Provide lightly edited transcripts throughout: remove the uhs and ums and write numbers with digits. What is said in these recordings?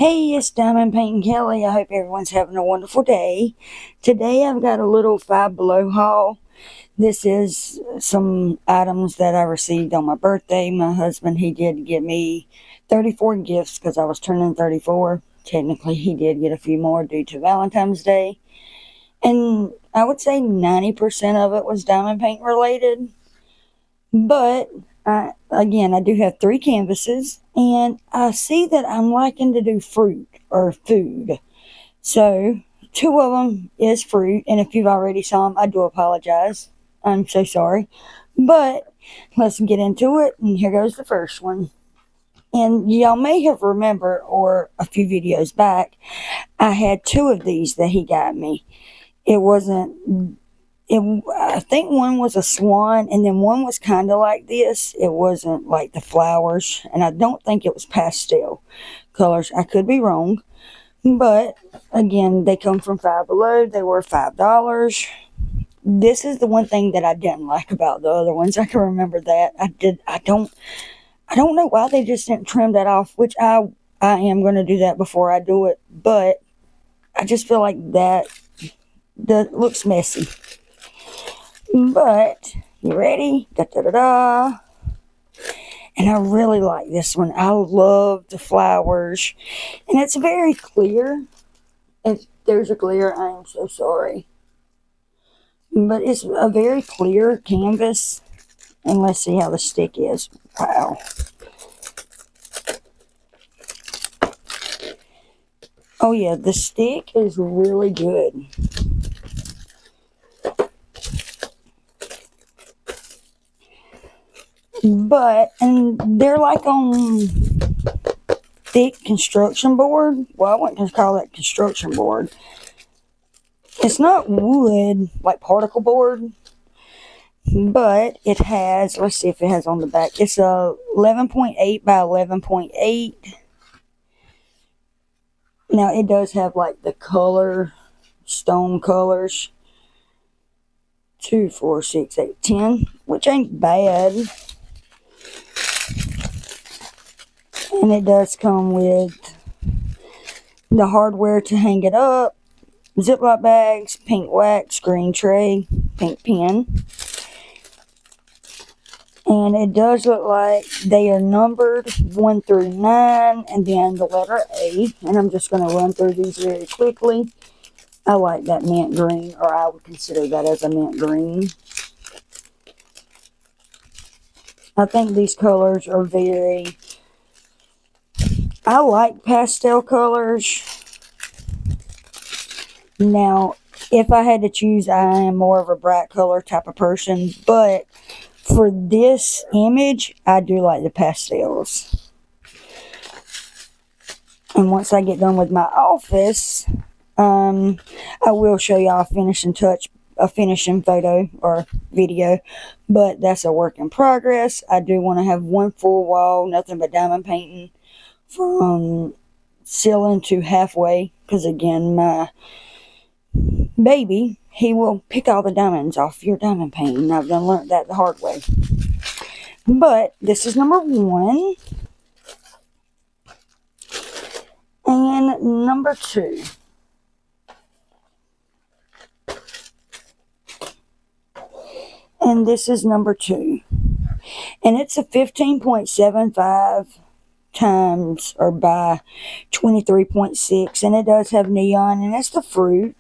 Hey, it's Diamond Painting Kelly. I hope everyone's having a wonderful day. Today I've got a little Five Below haul. This is some items that I received on my birthday. My husband, he did give me 34 gifts because I was turning 34. Technically, he did get a few more due to Valentine's Day. And I would say 90% of it was diamond paint related. But again, I do have 3 canvases, and I see that I'm liking to do fruit or food. So 2 of them is fruit, and if you've already saw them, I do apologize. I'm so sorry. But let's get into it, and here goes the first one. And y'all may have remembered, or a few videos back, I had 2 of these that he got me. I think one was a swan, and then one was kind of like this. It wasn't like the flowers, and I don't think it was pastel colors. I could be wrong, but again, they come from Five Below. They were $5. This is the one thing that I didn't like about the other ones. I can remember that. I don't know why they just didn't trim that off, which I am going to do that before I do it, but I just feel like that looks messy. But, you ready? Da da da da. And I really like this one. I love the flowers. And it's very clear. If there's a glare, I am so sorry. But it's a very clear canvas. And let's see how the stick is. Wow. Oh yeah, the stick is really good. And they're like on thick construction board. Well, I wouldn't call that construction board. It's not wood, like particle board, but it has, let's see if it has on the back. It's a 11.8 by 11.8. Now, it does have like the color, stone colors. 2, 4, 6, 8, 10, which ain't bad. And it does come with the hardware to hang it up, Ziploc bags, pink wax, green tray, pink pen. And it does look like they are numbered 1 through 9, and then the letter A. And I'm just going to run through these very quickly. I like that mint green, or I would consider that as a mint green. I think these colors are very... I like pastel colors. Now, if I had to choose, I am more of a bright color type of person, but for this image, I do like the pastels. And once I get done with my office, I will show y'all a finishing photo or video, but that's a work in progress. I do want to have one full wall, nothing but diamond painting, from ceiling to halfway, because again, my baby, he will pick all the diamonds off your diamond painting. I've done learned that the hard way. But this is number 1. And number 2. And this is number 2. And it's a 15.75 times or by 23.6, and it does have neon, and it's the fruit.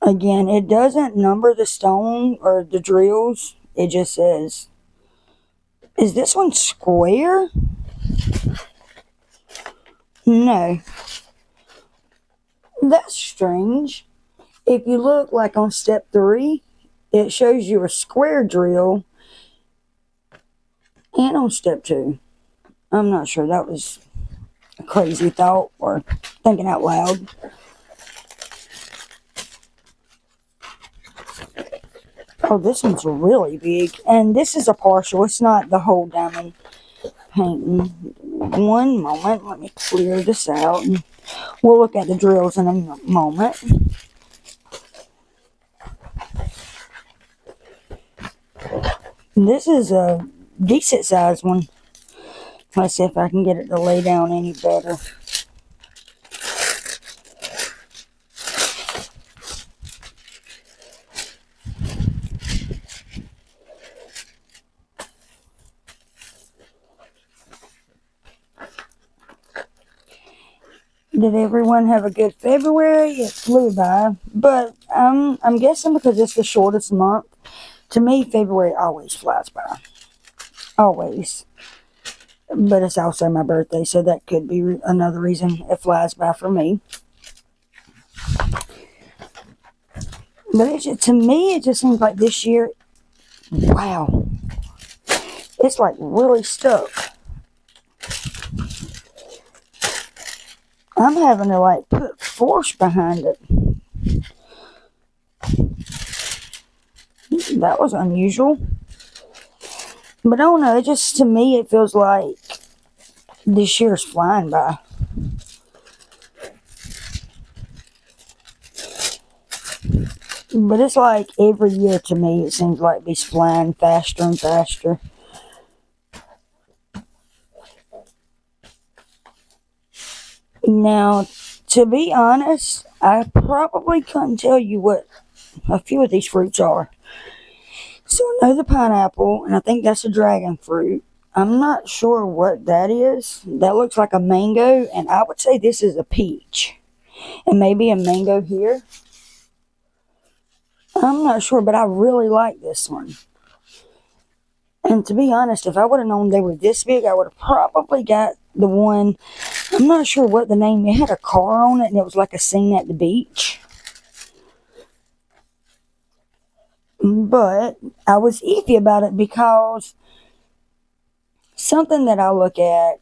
Again, it doesn't number the stone or the drills. It just says, is this one square? No. That's strange. If you look like on step 3, it shows you a square drill, and on step 2. I'm not sure, that was a crazy thought or thinking out loud. Oh, this one's really big. And this is a partial. It's not the whole diamond painting. One moment. Let me clear this out. And we'll look at the drills in a moment. This is a decent sized one. Let's see if I can get it to lay down any better. Did everyone have a good February? It flew by, but I'm guessing because it's the shortest month. To me, February always flies by. Always. But it's also my birthday, so that could be another reason it flies by for me. But to me, it just seems like this year, wow, it's like really stuck. I'm having to like put force behind it. That was unusual. But I don't know, it just, to me, it feels like this year's flying by. But it's like every year to me, it seems like it's flying faster and faster. Now, to be honest, I probably couldn't tell you what a few of these fruits are. So I know the pineapple, and I think that's a dragon fruit. I'm not sure what that is. That looks like a mango, and I would say this is a peach. And maybe a mango here. I'm not sure, but I really like this one. And to be honest, if I would have known they were this big, I would have probably got the one. I'm not sure what the name. It had a car on it, and it was like a scene at the beach. But I was iffy about it because something that I look at,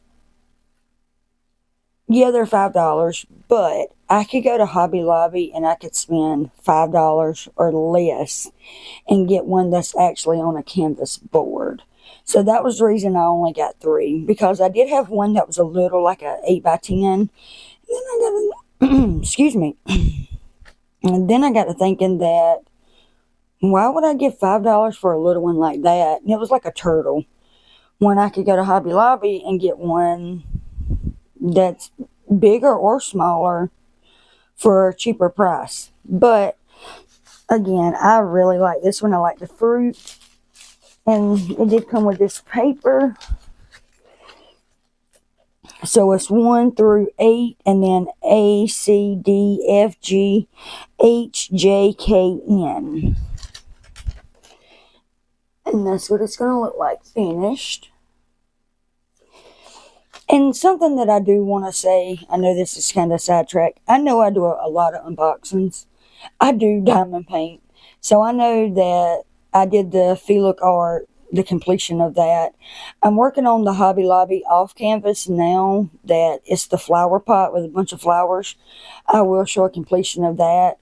yeah, they're $5, but I could go to Hobby Lobby and I could spend $5 or less and get one that's actually on a canvas board. So that was the reason I only got 3, because I did have one that was a little, like a 8x10. And then I got excuse me. And then I got to thinking that, why would I give $5 for a little one like that? And it was like a turtle. When I could go to Hobby Lobby and get one that's bigger or smaller for a cheaper price. But again, I really like this one. I like the fruit. And it did come with this paper. So it's 1 through 8, and then A, C, D, F, G, H, J, K, N. And that's what it's going to look like finished. And something that I do want to say, I know this is kind of sidetracked. I know I do a lot of unboxings. I do diamond paint. So I know that I did the Felix art, the completion of that. I'm working on the Hobby Lobby off canvas now that it's the flower pot with a bunch of flowers. I will show a completion of that.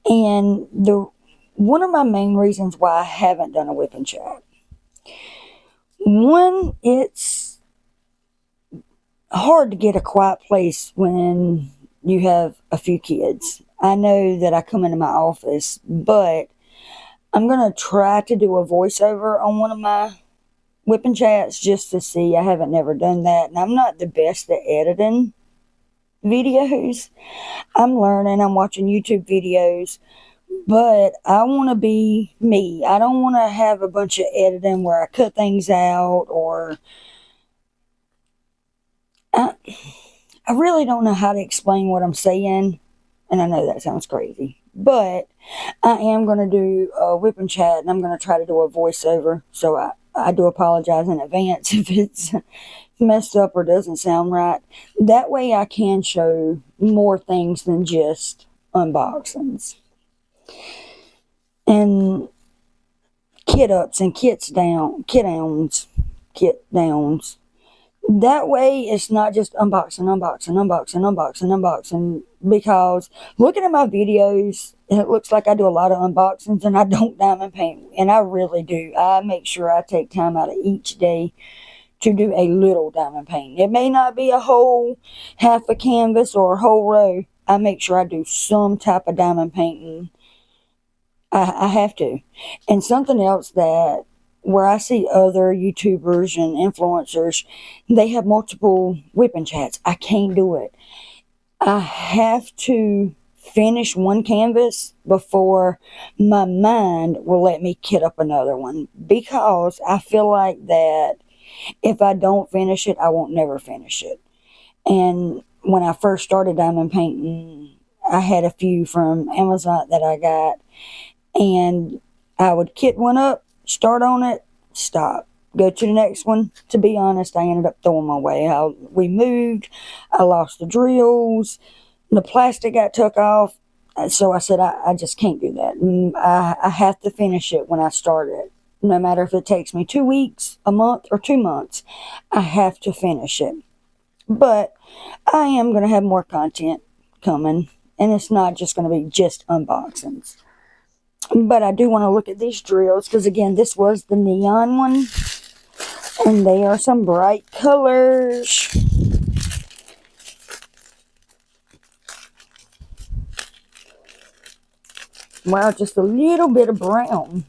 And one of my main reasons why I haven't done a whip and chat. One, it's hard to get a quiet place when you have a few kids. I know that I come into my office, but I'm going to try to do a voiceover on one of my whip and chats just to see. I haven't never done that. And I'm not the best at editing videos. I'm learning. I'm watching YouTube videos. But I want to be me. I don't want to have a bunch of editing where I cut things out, or I really don't know how to explain what I'm saying. And I know that sounds crazy. But I am going to do a whip and chat, and I'm going to try to do a voiceover. So I do apologize in advance if it's messed up or doesn't sound right. That way I can show more things than just unboxings. And kit ups and kit downs. That way it's not just unboxing. Because looking at my videos, it looks like I do a lot of unboxings, and I don't diamond paint. And I really do. I make sure I take time out of each day to do a little diamond paint. It may not be a whole half a canvas or a whole row. I make sure I do some type of diamond painting. I have to. And something else that where I see other YouTubers and influencers, they have multiple whipping chats. I can't do it. I have to finish one canvas before my mind will let me kit up another one, because I feel like that if I don't finish it, I won't never finish it. And when I first started diamond painting, I had a few from Amazon that I got, and I would kit one up, start on it, stop, go to the next one. To be honest, I ended up throwing them away. We moved, I lost the drills, the plastic got took off, so I said I just can't do that. I have to finish it when I start it. No matter if it takes me 2 weeks, a month, or 2 months, I have to finish it. But I am going to have more content coming, and it's not just going to be just unboxings. But I do want to look at these drills, because again, this was the neon one, and they are some bright colors. Wow, just a little bit of brown,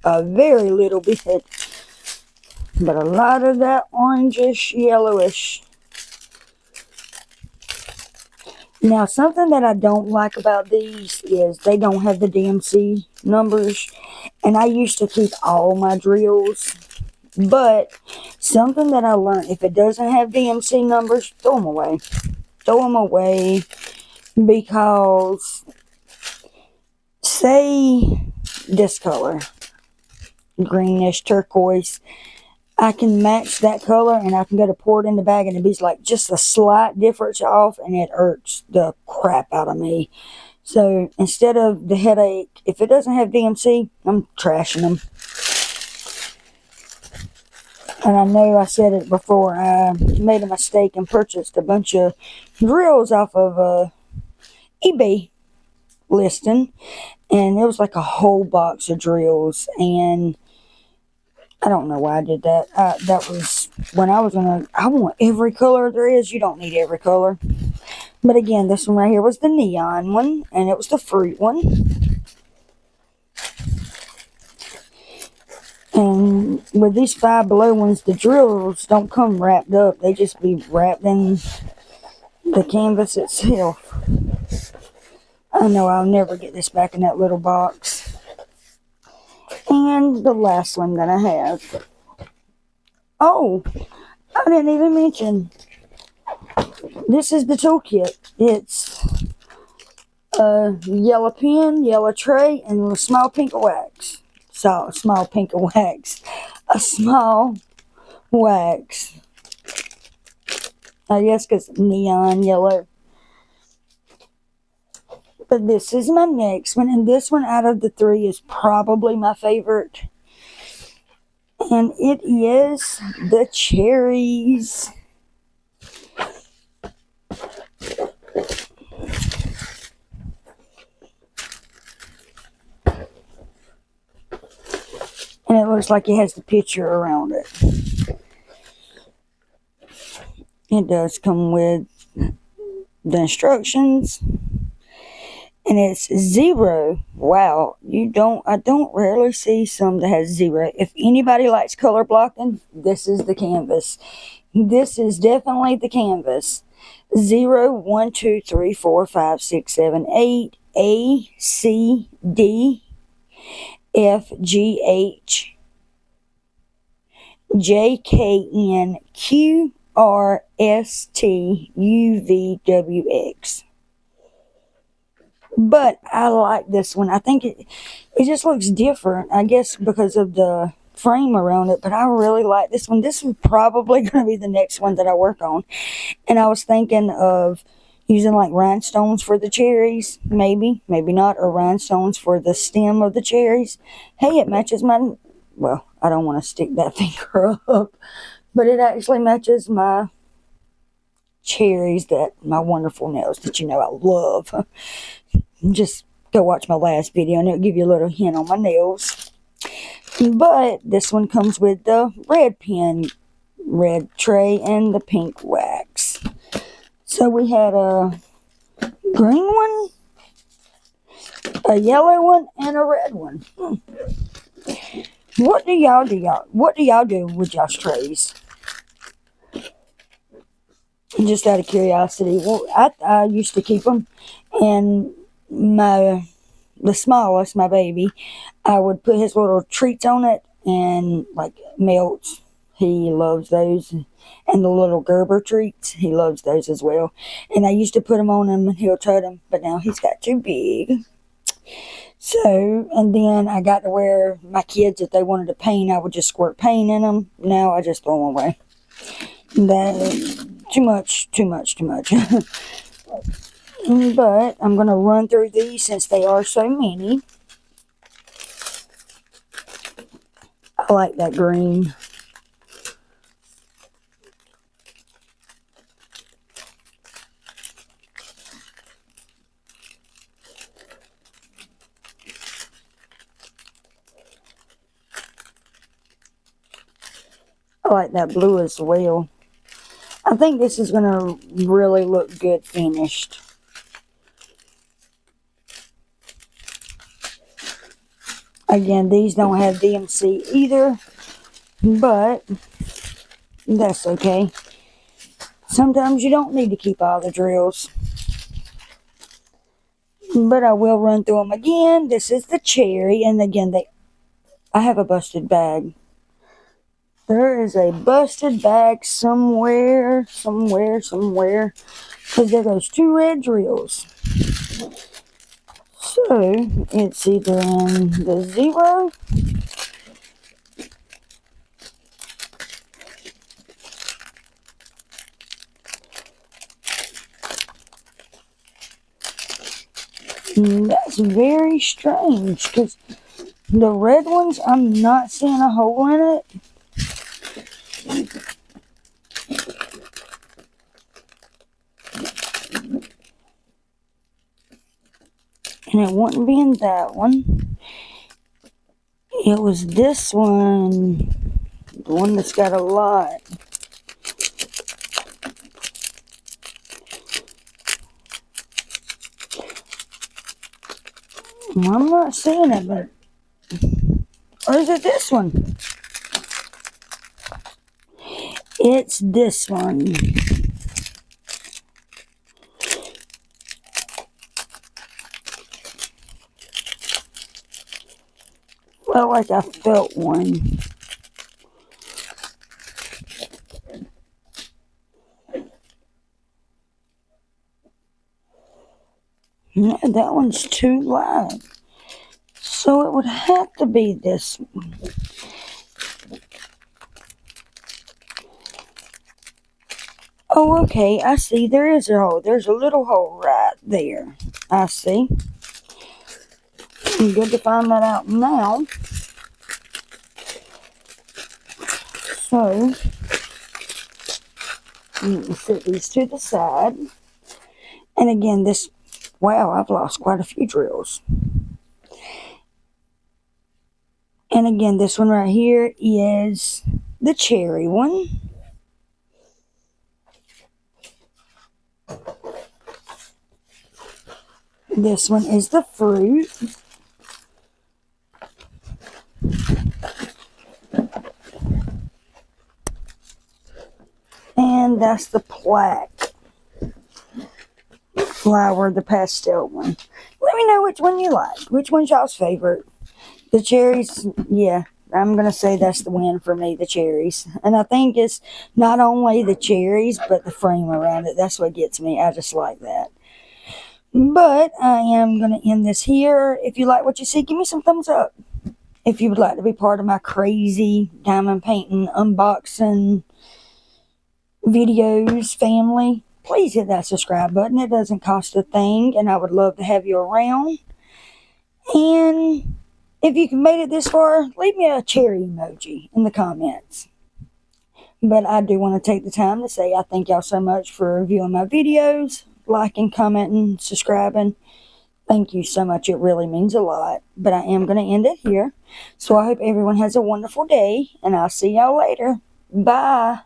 a very little bit, but a lot of that orangish, yellowish. Now, something that I don't like about these is they don't have the DMC numbers, and I used to keep all my drills, but something that I learned, if it doesn't have DMC numbers, throw them away. Throw them away, because say this color, greenish turquoise, I can match that color and I can go to pour it in the bag, and it be like just a slight difference off, and it hurts the crap out of me. So instead of the headache, if it doesn't have DMC, I'm trashing them. And I know I said it before, I made a mistake and purchased a bunch of drills off of eBay listing, and it was like a whole box of drills, and I don't know why I did that. That was when I want every color there is. You don't need every color. But again, this one right here was the neon one, and it was the fruit one. And with these Five Below ones, the drills don't come wrapped up. They just be wrapped in the canvas itself. I know I'll never get this back in that little box. And the last one that I have. Oh, I didn't even mention. This is the toolkit. It's a yellow pen, yellow tray, and a small pink of wax. So, small pink of wax. A small wax. I guess because neon yellow. But this is my next one, and this one out of the three is probably my favorite. And it is the cherries. And it looks like it has the picture around it. It does come with the instructions. And it's 0. Wow, I don't rarely see some that has 0. If anybody likes color blocking, this is the canvas. This is definitely the canvas. 0, 1, 2, 3, 4, 5, 6, 7, 8, A, C, D, F, G, H, J, K, N, Q, R, S, T, U, V, W, X. But I like this one. I think it just looks different. I guess because of the frame around it. But I really like this one. This is probably going to be the next one that I work on. And I was thinking of using like rhinestones for the cherries. Maybe not. Or rhinestones for the stem of the cherries. Hey, it matches my... Well, I don't want to stick that finger up. But it actually matches my cherries, my wonderful nails that I love. Just go watch my last video and it'll give you a little hint on my nails. But this one comes with the red pen, red tray, and the pink wax. So we had a green one, a yellow one, and a red one. What do y'all do? What do y'all do with y'all's trays? Just out of curiosity. Well, I used to keep them, and the smallest, my baby, I would put his little treats on it, and like melts. He loves those, and the little Gerber treats. He loves those as well. And I used to put them on him, and he'll tut them, but now he's got too big. So, and then I got to where my kids, if they wanted to paint, I would just squirt paint in them. Now I just throw them away. That too much. But I'm going to run through these since they are so many. I like that green. I like that blue as well. I think this is going to really look good finished. Again, these don't have DMC either, but that's okay. Sometimes you don't need to keep all the drills. But I will run through them again. This is the cherry, and again, I have a busted bag. There is a busted bag somewhere, because there goes 2 red drills. So, it's either in the 0, that's very strange, because the red ones, I'm not seeing a hole in it. And it wouldn't be in that one. It was this one, the one that's got a lot. I'm not seeing it, but... Or is it this one? It's this one. Felt like I felt one. No, that one's too light. So it would have to be this one. Oh, okay, I see. There is a hole. There's a little hole right there. I see. Good to find that out now. So, you can set these to the side. And again, this, wow, I've lost quite a few drills. And again, this one right here is the cherry one. This one is the fruit. And that's the plaque flower, the pastel one. Let me know which one you like. Which one's y'all's favorite? The cherries, yeah, I'm going to say that's the win for me, the cherries. And I think it's not only the cherries, but the frame around it. That's what gets me. I just like that. But I am going to end this here. If you like what you see, give me some thumbs up. If you would like to be part of my crazy diamond painting unboxing videos family, please hit that subscribe button. It doesn't cost a thing, and I would love to have you around. And if you made it this far, leave me a cherry emoji in the comments. But I do want to take the time to say I thank y'all so much for viewing my videos, liking, commenting, subscribing. Thank you so much. It really means a lot. But I am going to end it here. So I hope everyone has a wonderful day, and I'll see y'all later. Bye.